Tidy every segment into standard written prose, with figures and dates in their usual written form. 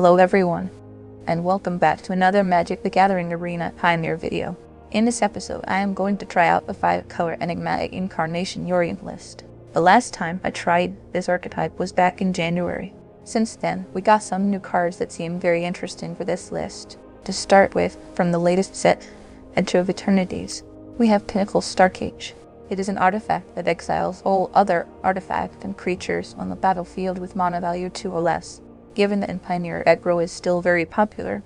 Hello everyone, and welcome back to another Magic the Gathering Arena Pioneer video. In this episode, I am going to try out the Five-Color Enigmatic Incarnation Yorion list. The last time I tried this archetype was back in January. Since then, we got some new cards that seem very interesting for this list. To start with, from the latest set, Edge of Eternities, we have Pinnacle Starcage. It is an artifact that exiles all other artifacts and creatures on the battlefield with mana value 2 or less. Given that in Pioneer aggro is still very popular,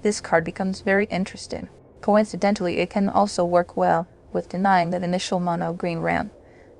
this card becomes very interesting. Coincidentally, it can also work well with denying that initial mono green ramp,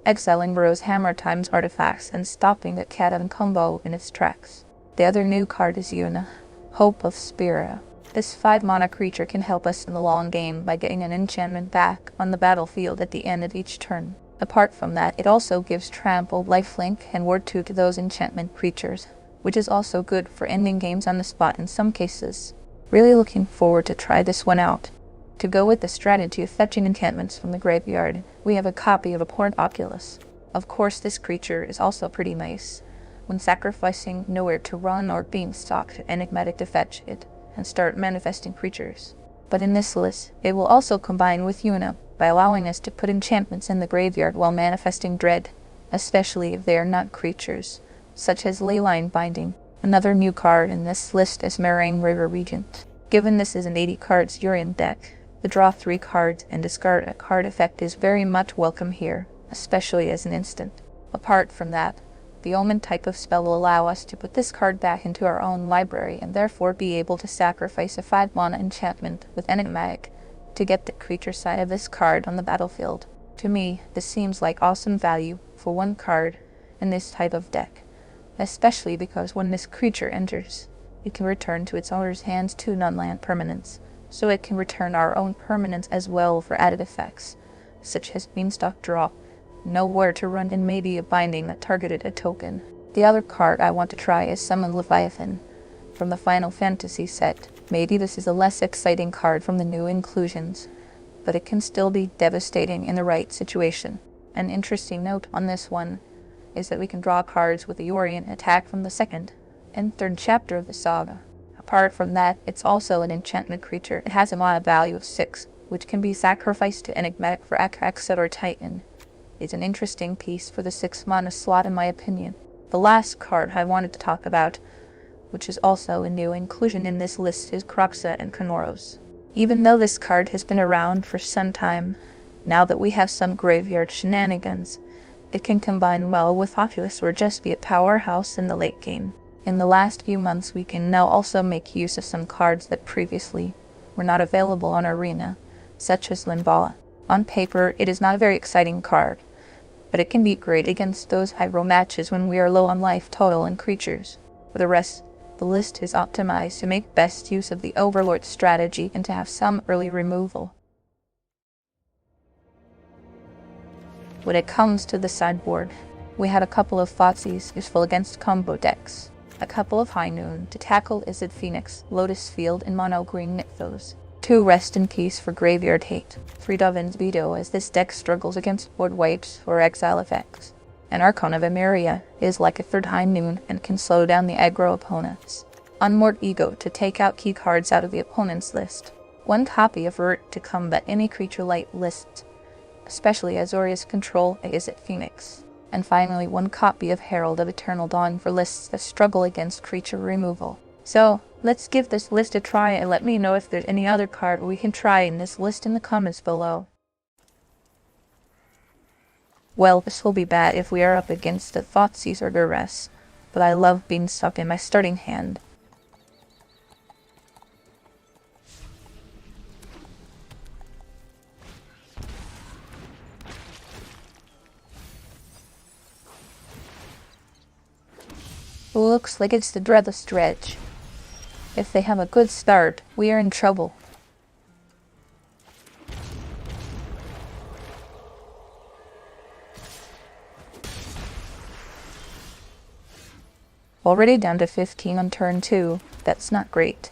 exiling Rose Hammer times artifacts and stopping that cat and combo in its tracks. The other new card is Yuna, Hope of Spara. This 5-mana creature can help us in the long game by getting an enchantment back on the battlefield at the end of each turn. Apart from that, it also gives trample, lifelink, and ward 2 to those enchantment creatures, which is also good for ending games on the spot in some cases. Really looking forward to try this one out. To go with the strategy of fetching enchantments from the graveyard, we have a copy of Abhorrent Oculus. Of course, this creature is also pretty nice when sacrificing Nowhere to Run or Beanstalk to Enigmatic to fetch it and start manifesting creatures. But in this list, it will also combine with Yuna by allowing us to put enchantments in the graveyard while manifesting dread, especially if they are not creatures, such as Leyline Binding. Another new card in this list is Marine River Regent. Given this is an 80 cards Yorion deck, the draw 3 cards and discard a card effect is very much welcome here, especially as an instant. Apart from that, the Omen type of spell will allow us to put this card back into our own library and therefore be able to sacrifice a 5-mana enchantment with Enigmatic to get the creature side of this card on the battlefield. To me, this seems like awesome value for one card in this type of deck, especially because when this creature enters, it can return to its owner's hands 2 non-land permanents, so it can return our own permanents as well for added effects, such as Beanstalk Draw, Nowhere to Run, and maybe a binding that targeted a token. The other card I want to try is Summon Leviathan from the Final Fantasy set. Maybe this is a less exciting card from the new inclusions, but it can still be devastating in the right situation. An interesting note on this one is that we can draw cards with the Yorion attack from the 2nd and 3rd chapter of the saga. Apart from that, it's also an enchantment creature. It has a mana value of 6, which can be sacrificed to Enigmatic for Akaxet or Titan. It's an interesting piece for the 6-mana slot in my opinion. The last card I wanted to talk about, which is also a new inclusion in this list, is Kroxa and Kunoros. Even though this card has been around for some time, now that we have some graveyard shenanigans, it can combine well with Oculus or just be a powerhouse in the late game. In the last few months, we can now also make use of some cards that previously were not available on Arena, such as Linvala. On paper, it is not a very exciting card, but it can be great against those high-roll matches when we are low on life total and creatures. For the rest, the list is optimized to make best use of the Overlord strategy and to have some early removal. When it comes to the sideboard, we had a couple of Thoughtseize useful against combo decks, a couple of High Noon to tackle Izzet Phoenix, Lotus Field, and Mono Green Nithos, 2 Rest in Peace for Graveyard Hate, 3 Dovin's Veto as this deck struggles against board wipes or exile effects. An Archon of Emeria is like a 3rd High Noon and can slow down the aggro opponents. Unmoored Ego to take out key cards out of the opponent's list. 1 copy of Vert to combat any creature light list, especially Azorius Control Izzet Phoenix. And finally, 1 copy of Herald of Eternal Dawn for lists that struggle against creature removal. So, let's give this list a try and let me know if there's any other card we can try in this list in the comments below. Well, this will be bad if we are up against the Thoughtseize or Duress, but I love Beanstalk in my starting hand. Looks like it's the Dreadless Dredge. If they have a good start, we are in trouble. Already down to 15 on turn 2. That's not great.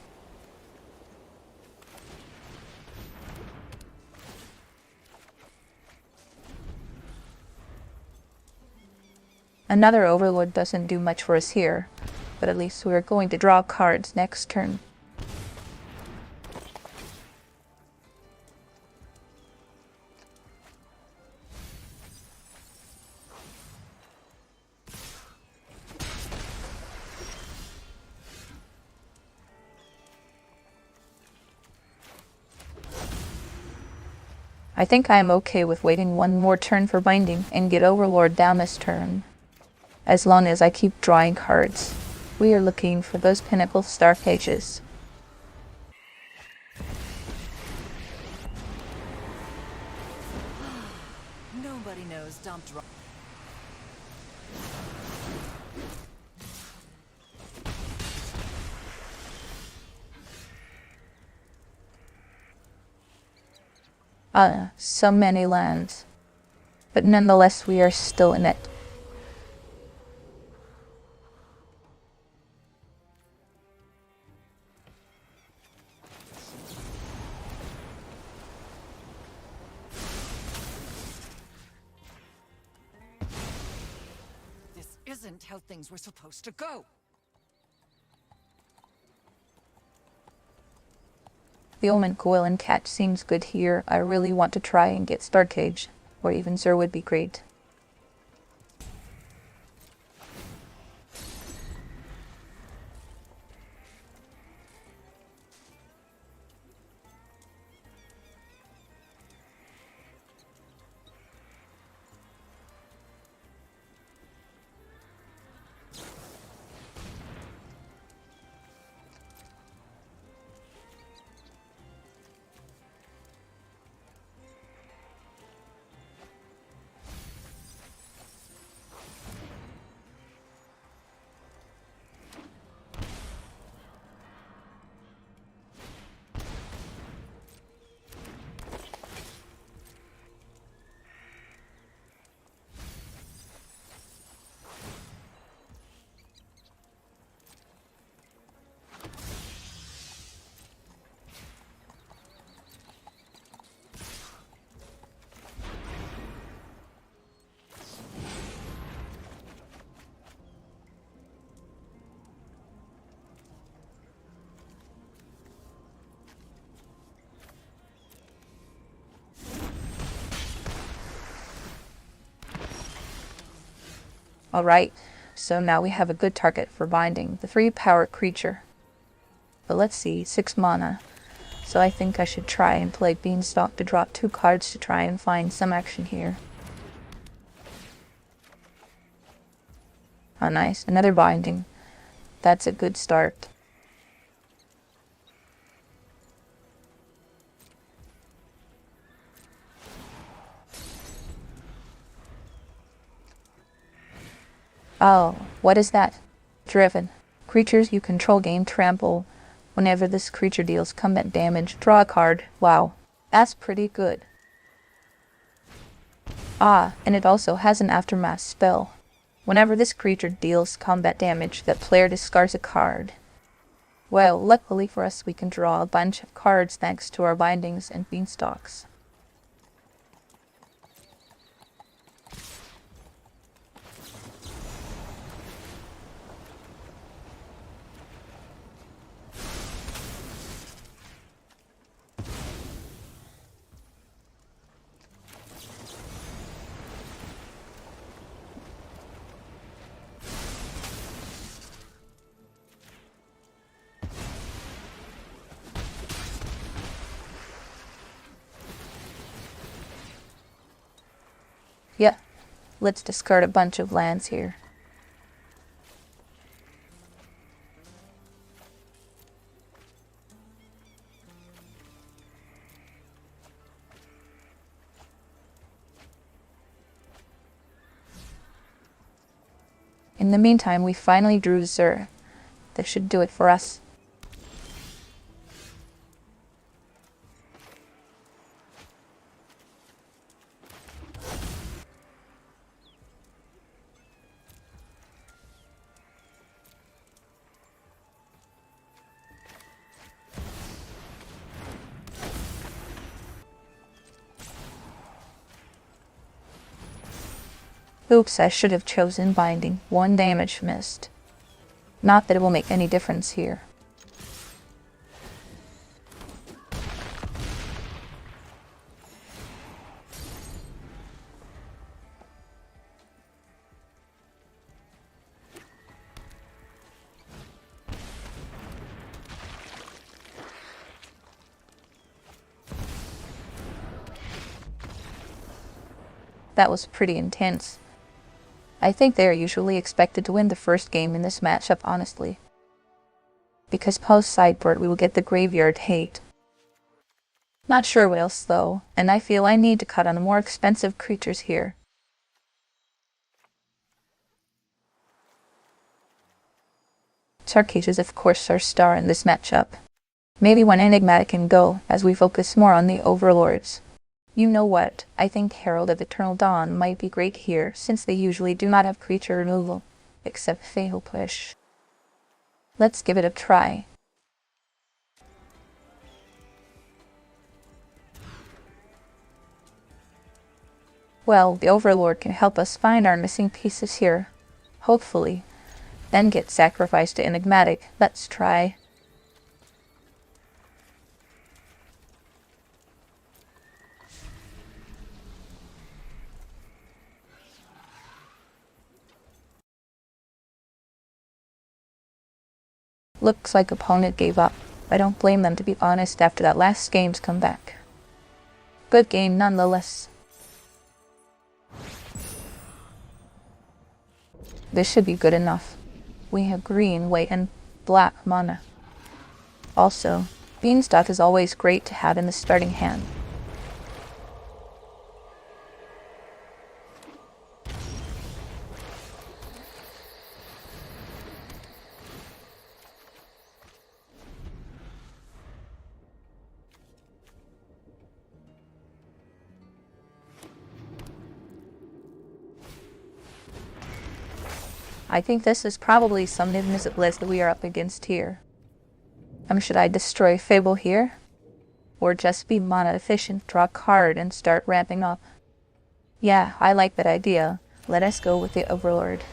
Another Overlord doesn't do much for us here, but at least we're going to draw cards next turn. I think I am okay with waiting one more turn for binding and get Overlord down this turn, as long as I keep drawing cards. We are looking for those Pinnacle Star Pages. Nobody knows dump draw. So many lands. But nonetheless, we are still in it. This isn't how things were supposed to go. The Omen Coil and Catch seems good here. I really want to try and get Star Cage, or even Zur would be great. Alright, so now we have a good target for binding, the 3-power creature. But let's see, 6 mana. So I think I should try and play Beanstalk to drop 2 cards to try and find some action here. Oh nice, another binding. That's a good start. Oh, what is that? Driven. Creatures you control gain trample. Whenever this creature deals combat damage, draw a card. Wow, that's pretty good. Ah, and it also has an Aftermath spell. Whenever this creature deals combat damage, that player discards a card. Well, luckily for us we can draw a bunch of cards thanks to our bindings and beanstalks. Yeah, let's discard a bunch of lands here. In the meantime, we finally drew Zur. This should do it for us. Oops, I should have chosen binding. 1 damage missed. Not that it will make any difference here. That was pretty intense. I think they are usually expected to win the first game in this matchup, honestly. Because post-sideboard we will get the Graveyard Hate. Not sure what else though, and I feel I need to cut on the more expensive creatures here. Tarkage is of course our star in this matchup. Maybe one Enigmatic can go, as we focus more on the Overlords. You know what, I think Herald of Eternal Dawn might be great here, since they usually do not have creature removal, except Fatal Push. Let's give it a try. Well, the Overlord can help us find our missing pieces here. Hopefully. Then get sacrificed to Enigmatic. Let's try. Looks like opponent gave up. I don't blame them, to be honest, after that last game's comeback. Good game nonetheless. This should be good enough. We have green, white, and black mana. Also, Beanstalk is always great to have in the starting hand. I think this is probably some Niv-Mizzet list that we are up against here. Should I destroy Fable here? Or just be mana efficient, draw a card, and start ramping up? Yeah, I like that idea. Let us go with the Overlord.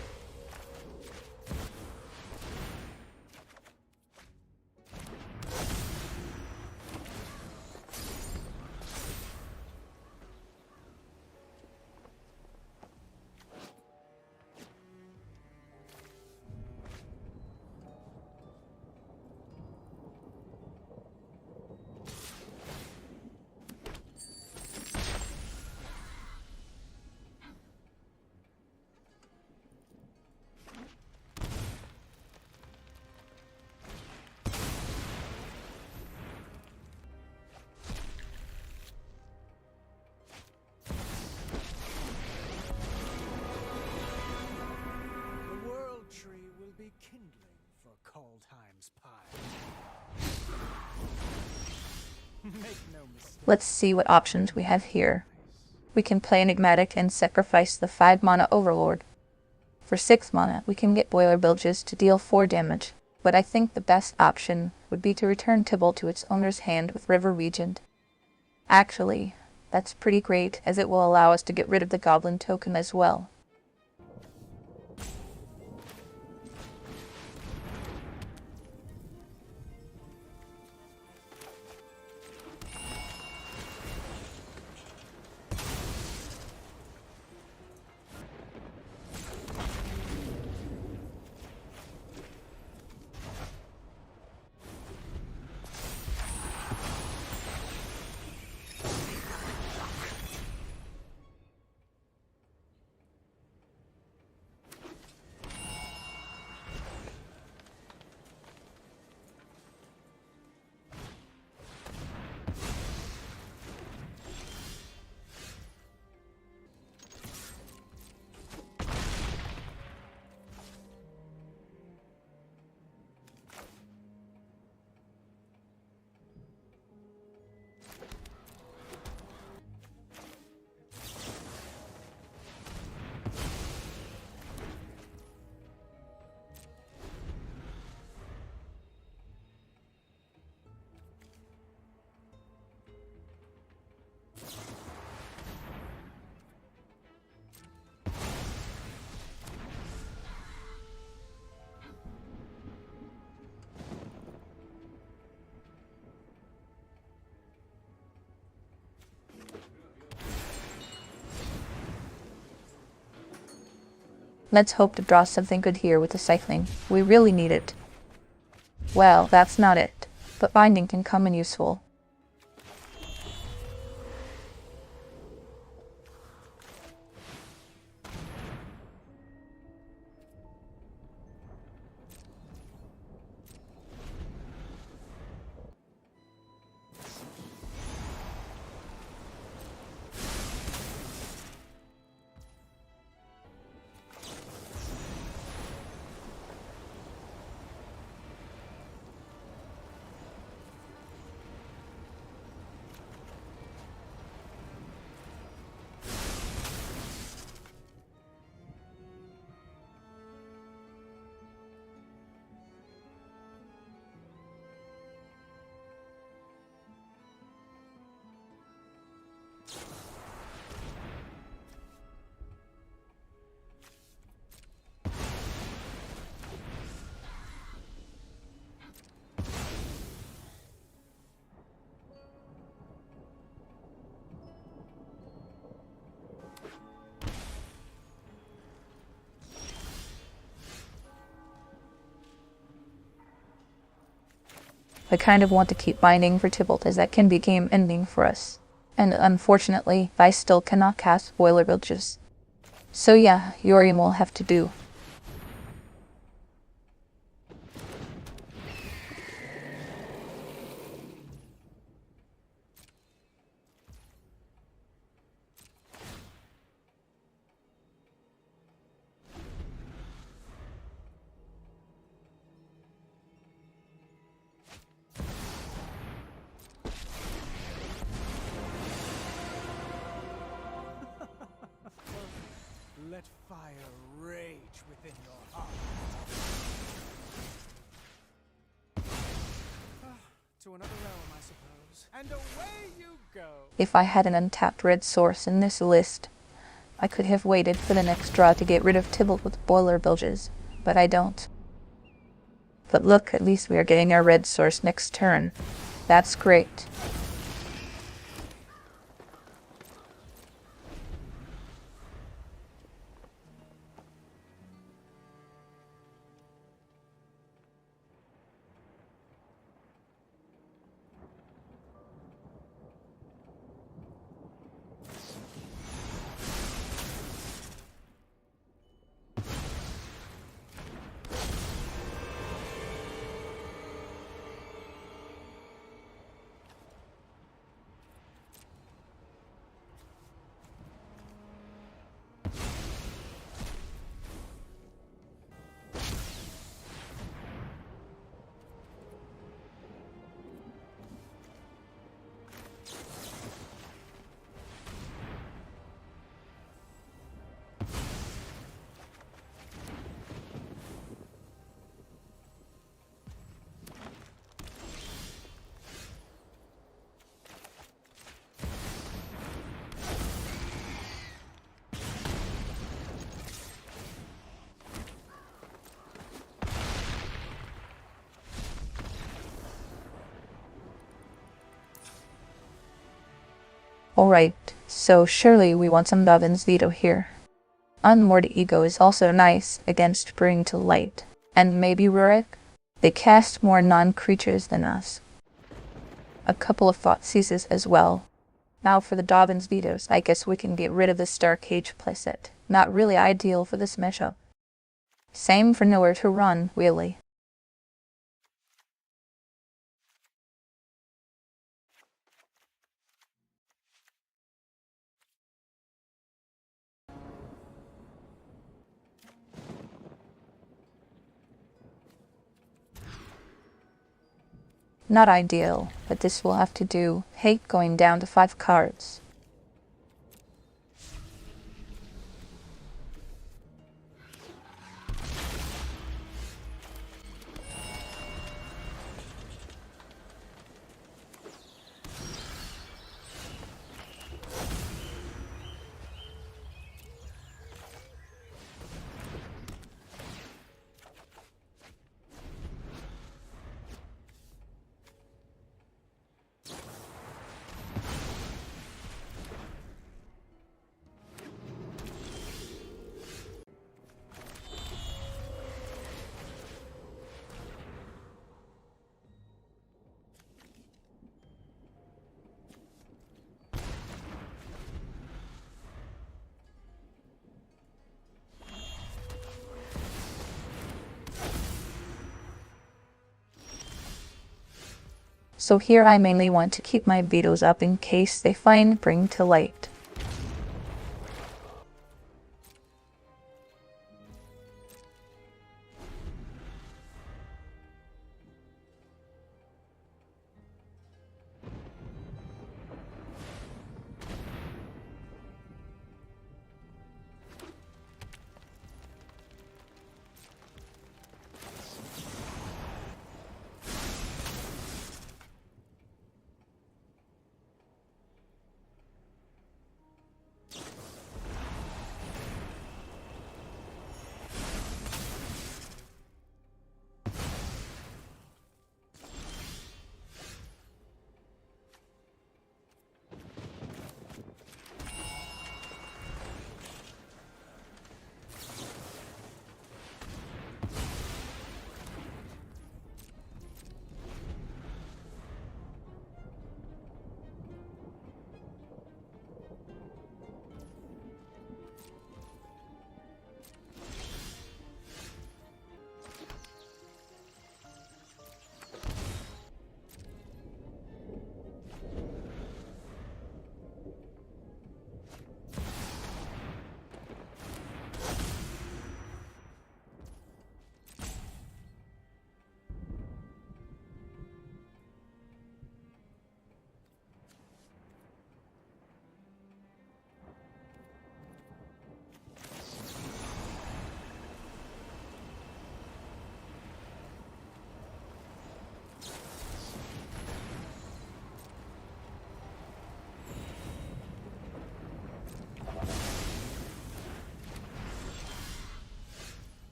Kindling for Kaldheim's pile. Make no mistake. Let's see what options we have here. We can play Enigmatic and sacrifice the 5 mana Overlord. For 6 mana, we can get Boiler Bilges to deal 4 damage, but I think the best option would be to return Tibble to its owner's hand with River Regent. Actually, that's pretty great, as it will allow us to get rid of the Goblin token as well. Let's hope to draw something good here with the cycling. We really need it. Well, that's not it. But binding can come in useful. I kind of want to keep binding for Tybalt as that can be game ending for us. And unfortunately, I still cannot cast Boiler Bilges. So yeah, Yorion will have to do. Let fire rage within your heart. To another realm, I suppose. And away you go. If I had an untapped red source in this list, I could have waited for the next draw to get rid of Tybalt with Boiler Bilges, but I don't. But look, at least we are getting our red source next turn. That's great. Alright, so surely we want some Dovin's Veto here. Unmoored Ego is also nice against Bring to Light. And maybe Rurik? They cast more non-creatures than us. A couple of Thoughtseizes as well. Now for the Dovin's Vetoes, I guess we can get rid of the Star Cage playset. Not really ideal for this matchup. Same for Nowhere to Run, really. Not ideal, but this will have to do. Hate going down to 5 cards. So here I mainly want to keep my vetoes up in case they find Bring to Light.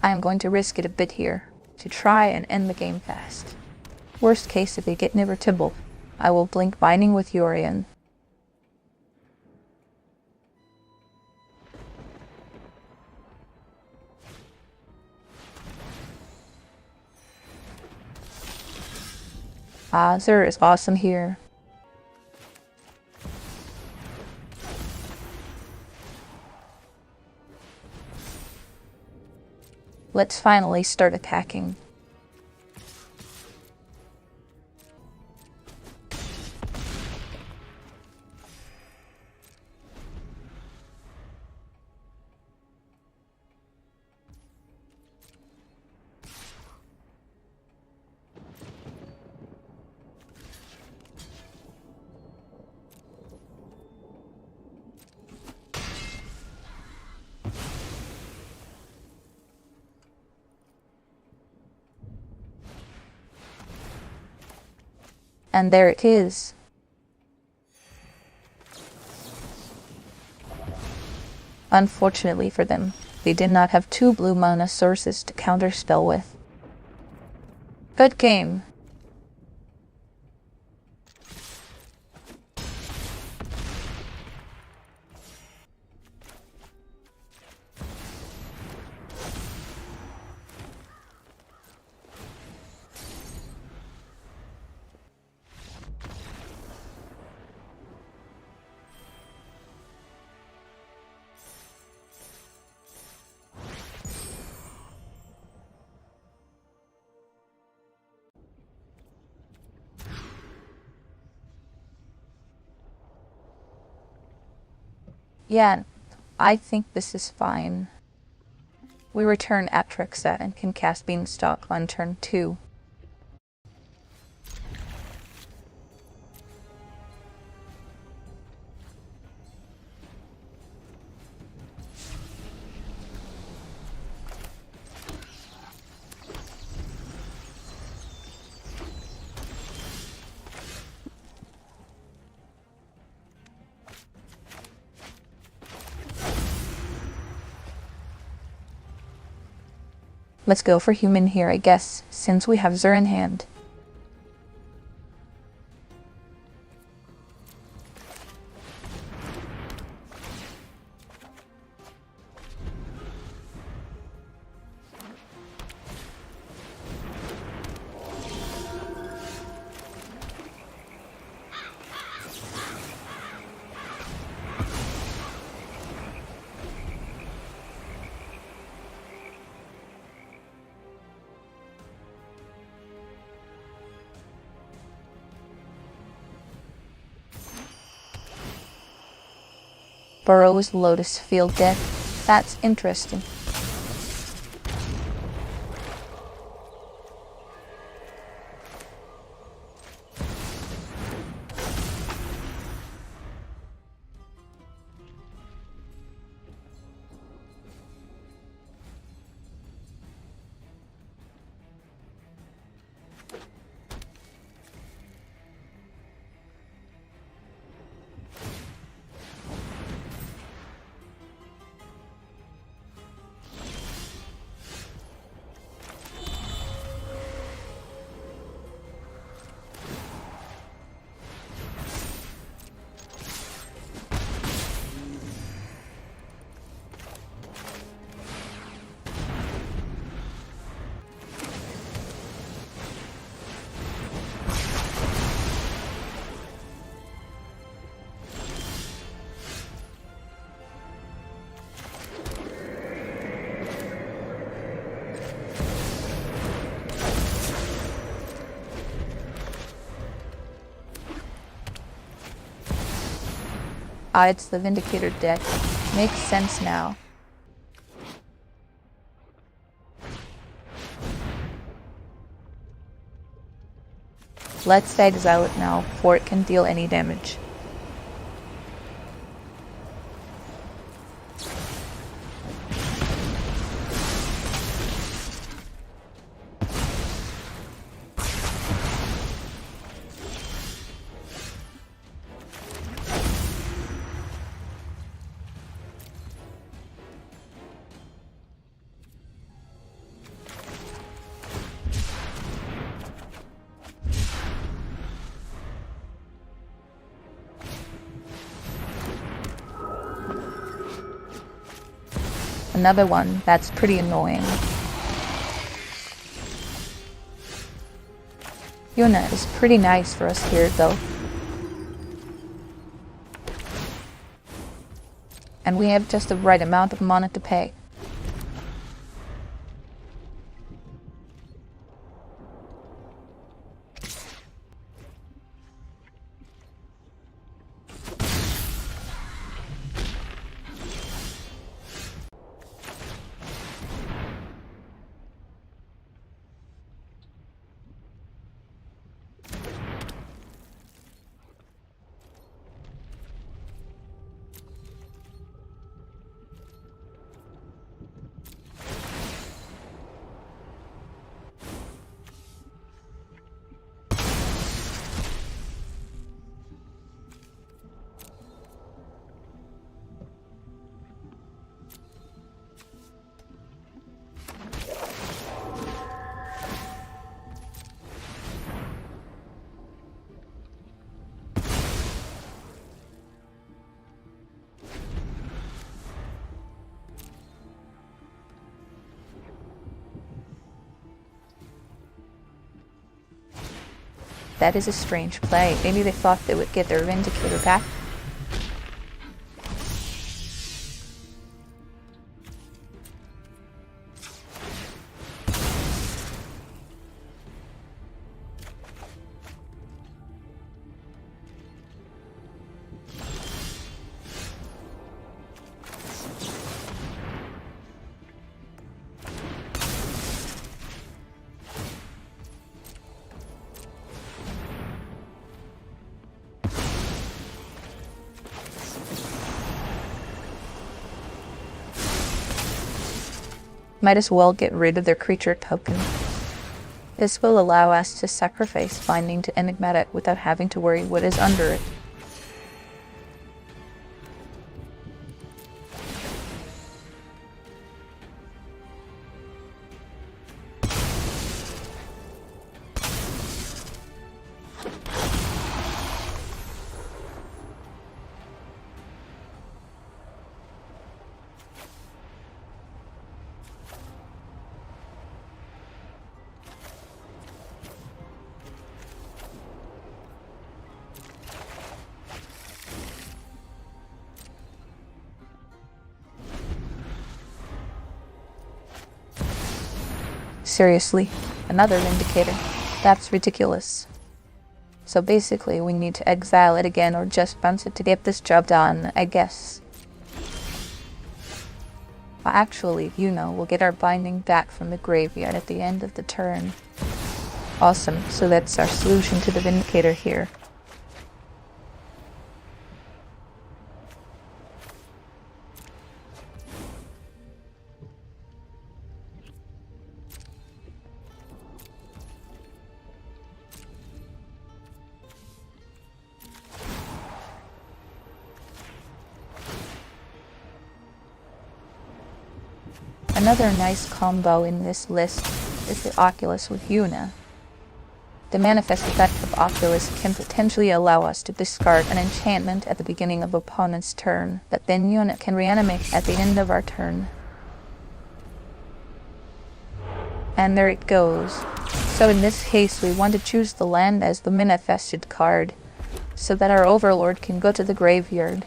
I am going to risk it a bit here, to try and end the game fast. Worst case, if they get never Tibble, I will blink Binding with Yorion. Zer is awesome here. Let's finally start attacking. And there it is. Unfortunately for them, they did not have 2 blue mana sources to counterspell with. Good game. Yeah, I think this is fine. We return Atraxa and can cast Beanstalk on turn 2. Let's go for human here, I guess, since we have Zur in hand. Burrow's Lotus Field deck. That's interesting. It's the Vindicator deck. Makes sense now. Let's exile it now before it can deal any damage. Another one that's pretty annoying. Yuna is pretty nice for us here though. And we have just the right amount of mana to pay. That is a strange play. Maybe they thought they would get their Vindicator back. Might as well get rid of their creature token. This will allow us to sacrifice Binding to Enigmatic without having to worry what is under it. seriously, another Vindicator. That's ridiculous. So basically we need to exile it again or just bounce it to get this job done, I guess. Actually, we'll get our binding back from the graveyard at the end of the turn. Awesome, so that's our solution to the Vindicator here. Another nice combo in this list is the Oculus with Yuna. The manifest effect of Oculus can potentially allow us to discard an enchantment at the beginning of opponent's turn, but then Yuna can reanimate at the end of our turn. And there it goes. So in this case we want to choose the land as the manifested card, so that our Overlord can go to the graveyard.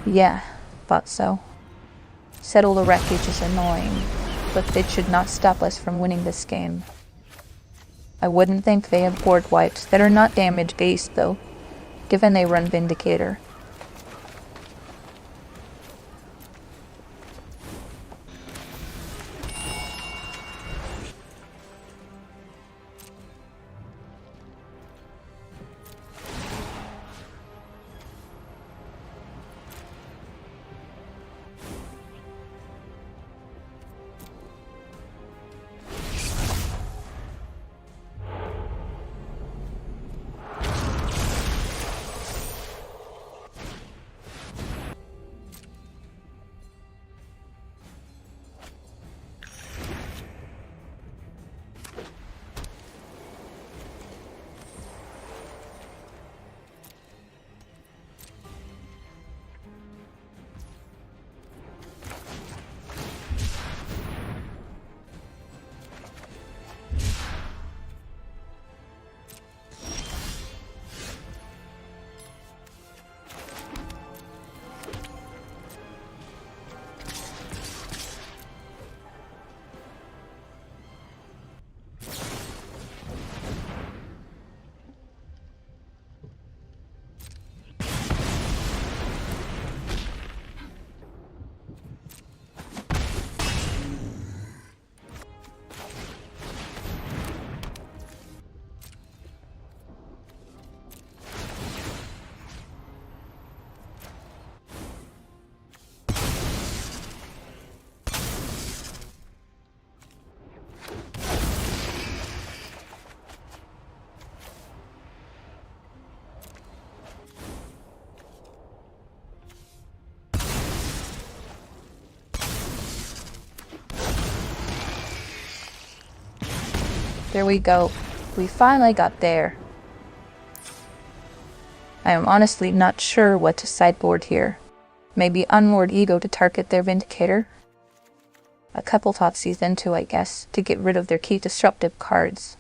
Yeah, thought so. Settle the wreckage is annoying, but it should not stop us from winning this game. I wouldn't think they have board wipes that are not damage based though, given they run Vindicator. There we go. We finally got there. I am honestly not sure what to sideboard here. Maybe Unmoored Ego to target their Vindicator? A couple Thoughtseize into, I guess, to get rid of their key disruptive cards.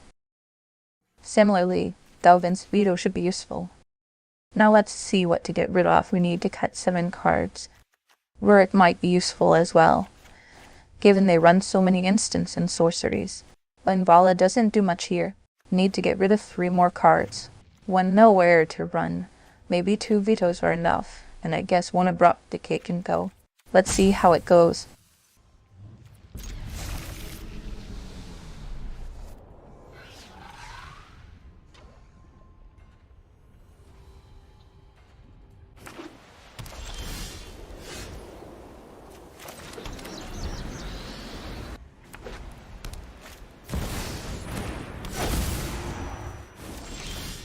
Similarly, Delvin's Veto should be useful. Now let's see what to get rid of. We need to cut 7 cards. Rurik might be useful as well, given they run so many instants and sorceries. Linvala doesn't do much here. Need to get rid of 3 more cards. One nowhere to run. Maybe 2 vetoes are enough, and I guess 1 Abrupt Decay can go. Let's see how it goes.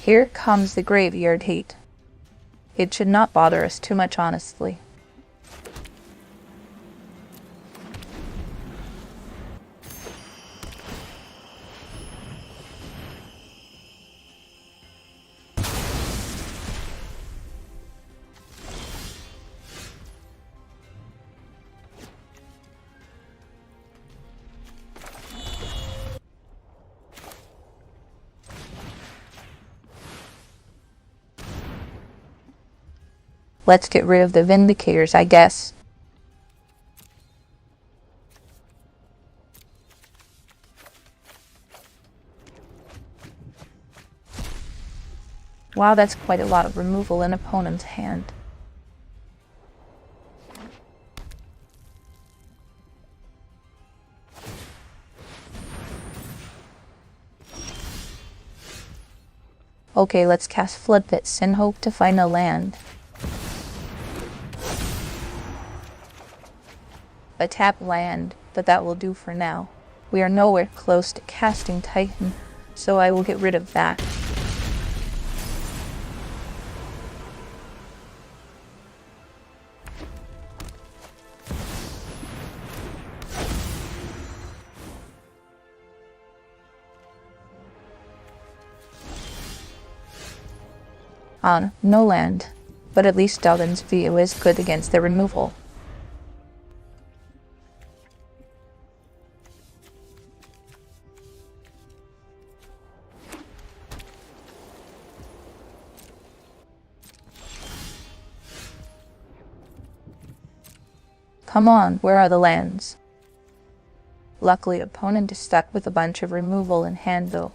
Here comes the graveyard hate. It should not bother us too much, honestly. Let's get rid of the Vindicators, I guess. Wow, that's quite a lot of removal in opponent's hand. Okay, let's cast Floodpits and hope to find a land. A tap land, but that will do for now. We are nowhere close to casting Titan, so I will get rid of that. No land, but at least Dalton's view is good against the removal. Come on, where are the lands? Luckily, opponent is stuck with a bunch of removal in hand though.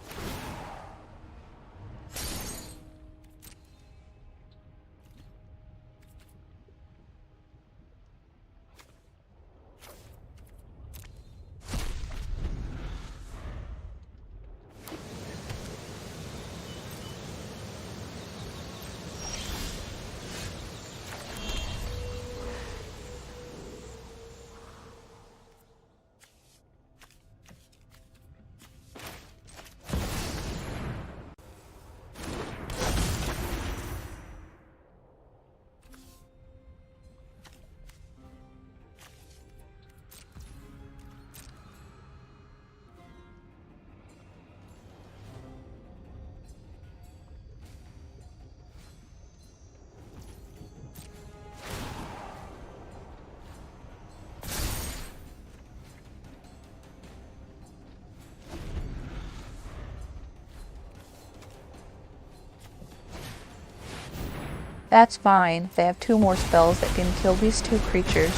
That's fine, they have 2 more spells that can kill these 2 creatures,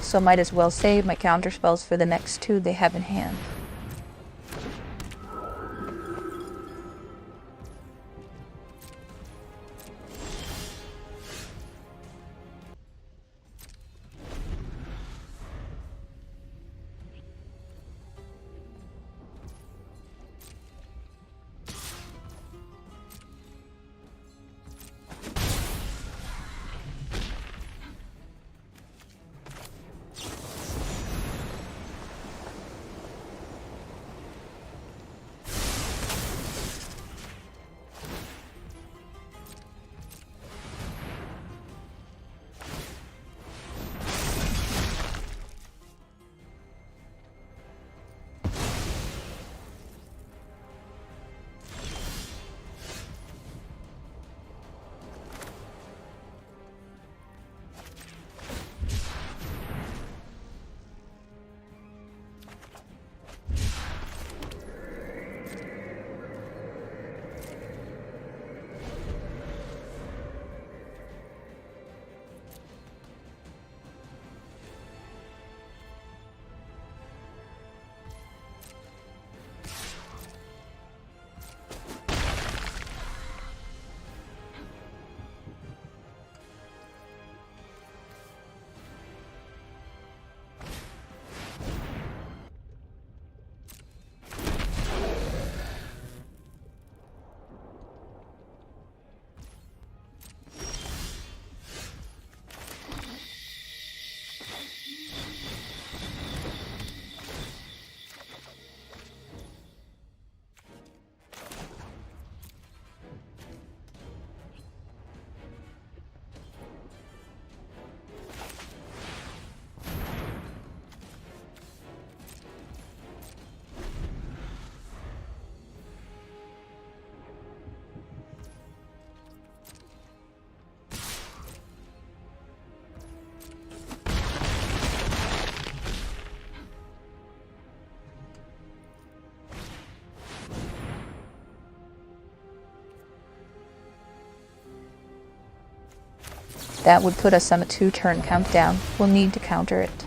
so might as well save my counterspells for the next 2 they have in hand. That would put us on a 2-turn countdown. We'll need to counter it.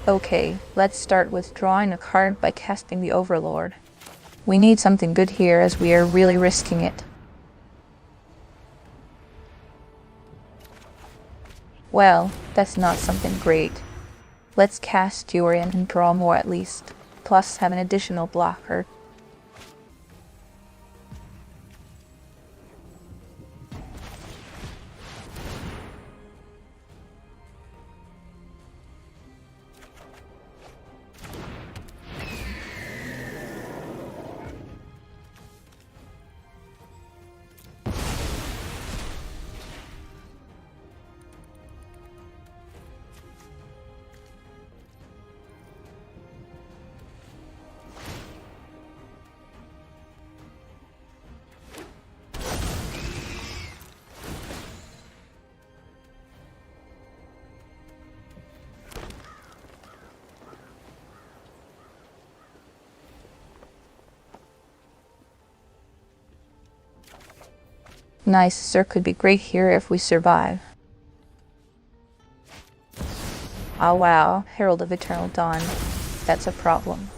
Okay, let's start with drawing a card by casting the Overlord. We need something good here as we are really risking it. Well, that's not something great. Let's cast Yorion and draw more at least, plus have an additional blocker. Nice, Sir could be great here if we survive. Oh wow, Herald of Eternal Dawn. That's a problem.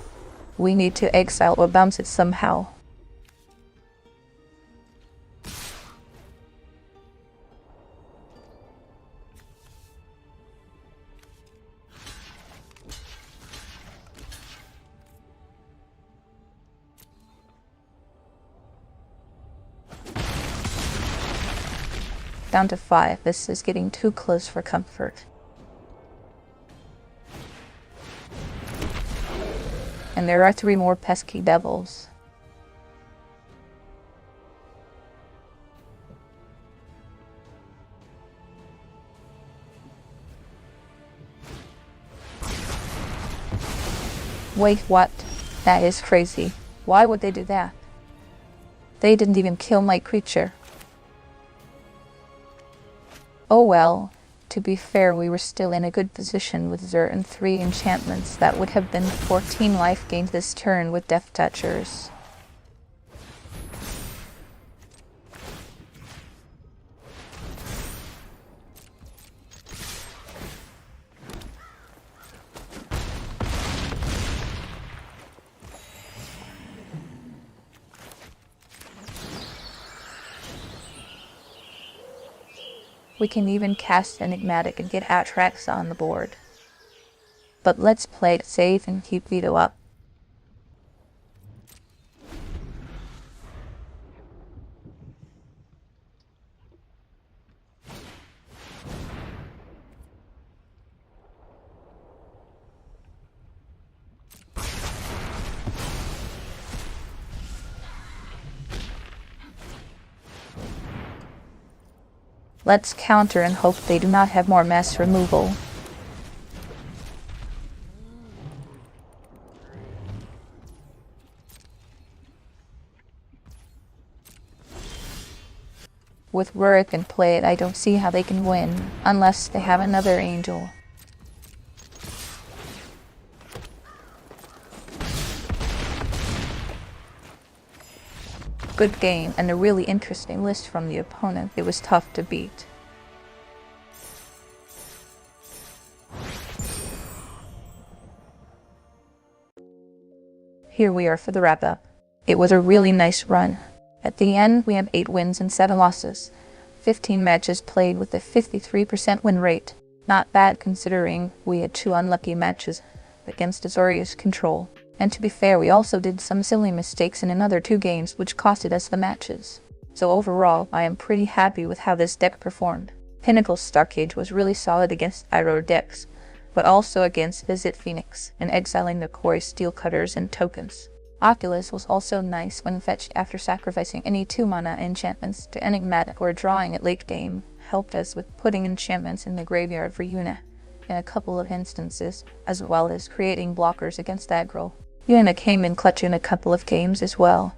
We need to exile or bounce it somehow. Down to 5. This is getting too close for comfort. And there are 3 more pesky devils. Wait, what? That is crazy. Why would they do that? They didn't even kill my creature. Oh well, to be fair, we were still in a good position with Xur and 3 enchantments. That would have been 14 life gained this turn with Death Touchers. We can even cast Enigmatic and get Atraxa on the board. But let's play it safe and keep Veto up. Let's counter and hope they do not have more mass removal. With Rurik in play, I don't see how they can win, unless they have another angel. good game and a really interesting list from the opponent. It was tough to beat. Here we are for the wrap-up. It was a really nice run. At the end, we have 8 wins and 7 losses. 15 matches played with a 53% win rate. Not bad considering we had 2 unlucky matches against Azorius Control. And to be fair, we also did some silly mistakes in another 2 games which costed us the matches. So overall, I am pretty happy with how this deck performed. Pinnacle's Starcade was really solid against Iroh decks, but also against Visit Phoenix and exiling the Koi Steel Cutters and tokens. Oculus was also nice when fetched after sacrificing any 2-mana enchantments to Enigmatic or drawing at late game, helped us with putting enchantments in the graveyard for Yuna in a couple of instances, as well as creating blockers against aggro. Yuna came in clutch in a couple of games as well,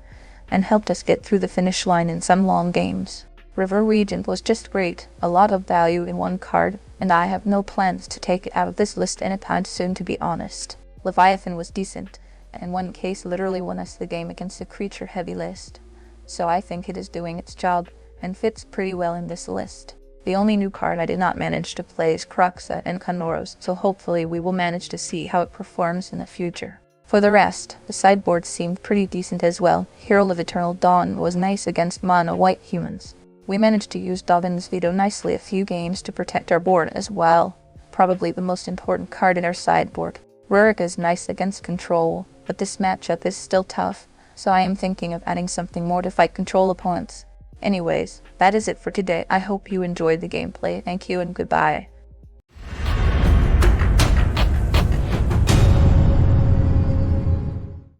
and helped us get through the finish line in some long games. River Regent was just great, a lot of value in one card, and I have no plans to take it out of this list anytime soon, to be honest. Leviathan was decent, and in one case literally won us the game against a creature-heavy list. So I think it is doing its job, and fits pretty well in this list. The only new card I did not manage to play is Kroxa and Kunoros, so hopefully we will manage to see how it performs in the future. For the rest, the sideboard seemed pretty decent as well. Herald of Eternal Dawn was nice against mono white humans. We managed to use Dovin's Veto nicely a few games to protect our board as well. Probably the most important card in our sideboard. Rurik is nice against control, but this matchup is still tough, so I am thinking of adding something more to fight control opponents. Anyways, that is it for today. I hope you enjoyed the gameplay. Thank you and goodbye.